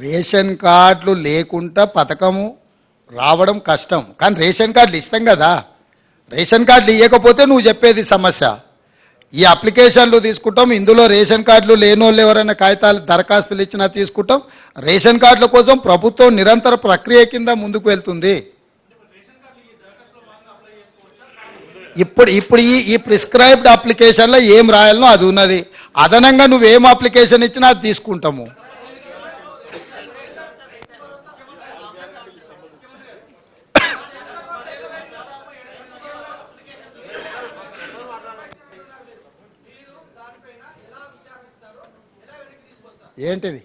Ration కార్డులు లేకుండా పథకము రావడం కష్టం, కానీ రేషన్ కార్డులు ఇస్తాం కదా. రేషన్ కార్డులు ఇవ్వకపోతే నువ్వు చెప్పేది సమస్య. ఈ అప్లికేషన్లు తీసుకుంటాం, ఇందులో రేషన్ కార్డులు లేని వాళ్ళు ఎవరైనా కాగితాలు దరఖాస్తులు ఇచ్చినా తీసుకుంటాం. రేషన్ కార్డుల కోసం ప్రభుత్వం నిరంతర ప్రక్రియ కింద ముందుకు వెళ్తుంది. ఇప్పుడు ఈ ప్రిస్క్రైబ్డ్ అప్లికేషన్లో ఏం రాయాలనో అది ఉన్నది. అదనంగా నువ్వేం అప్లికేషన్ ఇచ్చినా అది తీసుకుంటాము. ఏంటిది?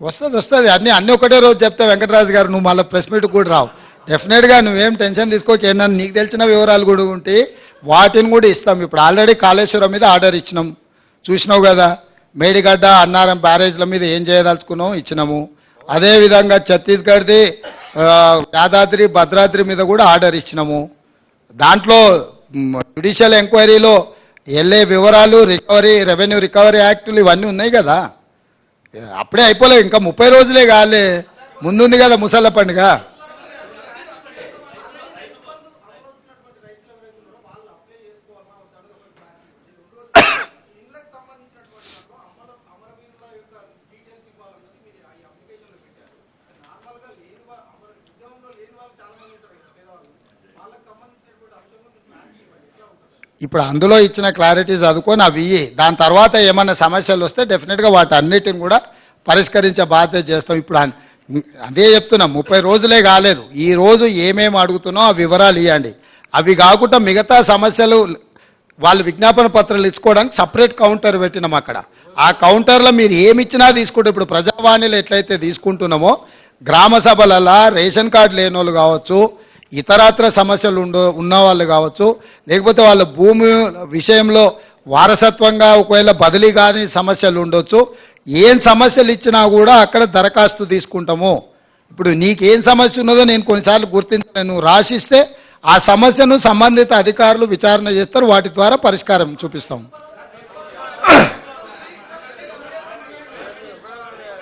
వస్తుంది అన్నీ ఒకటే రోజు చెప్తా వెంకటరాజు గారు. నువ్వు మళ్ళీ ప్రెస్ మీట్ కూడా రావు. డెఫినెట్గా నువ్వేం టెన్షన్ తీసుకోక. ఏంటన్నా నీకు తెలిసిన వివరాలు కూడా ఉంటే వాటిని కూడా ఇస్తాం. ఇప్పుడు ఆల్రెడీ కాళేశ్వరం మీద ఆర్డర్ ఇచ్చినాం, చూసినావు కదా. మేడిగడ్డ అన్నారం బ్యారేజ్ల మీద ఏం చేయదలుచుకున్నాం ఇచ్చినాము. అదేవిధంగా ఛత్తీస్గఢ్ది యాదాద్రి భద్రాద్రి మీద కూడా ఆర్డర్ ఇచ్చినాము. దాంట్లో జ్యుడిషియల్ ఎంక్వైరీలో వెళ్ళే వివరాలు, రికవరీ, రెవెన్యూ రికవరీ యాక్టులు ఇవన్నీ ఉన్నాయి కదా. అప్పుడే అయిపోలేవు, ఇంకా 30 రోజులే కాలే, ముందుంది కదా ముసళ్ళ పండుగ. ఇప్పుడు అందులో ఇచ్చిన క్లారిటీ చదువుకొని అవి దాని తర్వాత ఏమైనా సమస్యలు వస్తే డెఫినెట్గా వాటి అన్నిటిని కూడా పరిష్కరించే బాధ్యత చేస్తాం. ఇప్పుడు అదే చెప్తున్నాం, 30 రోజులే కాలేదు. ఈ రోజు ఏమేమి అడుగుతున్నామో ఆ వివరాలు ఇవ్వండి. అవి కాకుండా మిగతా సమస్యలు వాళ్ళు విజ్ఞాపన పత్రాలు ఇచ్చుకోవడానికి సపరేట్ కౌంటర్ పెట్టినాం అక్కడ. ఆ కౌంటర్లో మీరు ఏమిచ్చినా తీసుకుంటే, ఇప్పుడు ప్రజావాణిలో ఎట్లయితే తీసుకుంటున్నామో గ్రామ సభలలో రేషన్ కార్డు లేని వాళ్ళు కావచ్చు, ఇతరత్ర సమస్యలు ఉన్నవాళ్ళు కావచ్చు, లేకపోతే వాళ్ళ భూమి విషయంలో వారసత్వంగా ఒకవేళ బదిలీ కానీ సమస్యలు ఉండొచ్చు. ఏం సమస్యలు ఇచ్చినా కూడా అక్కడ దరఖాస్తు తీసుకుంటాము. ఇప్పుడు నీకేం సమస్య ఉన్నదో నేను కొన్నిసార్లు గుర్తించాను, నువ్వు రాసిస్తే ఆ సమస్యను సంబంధిత అధికారులు విచారణ చేస్తారు, వాటి ద్వారా పరిష్కారం చూపిస్తాం.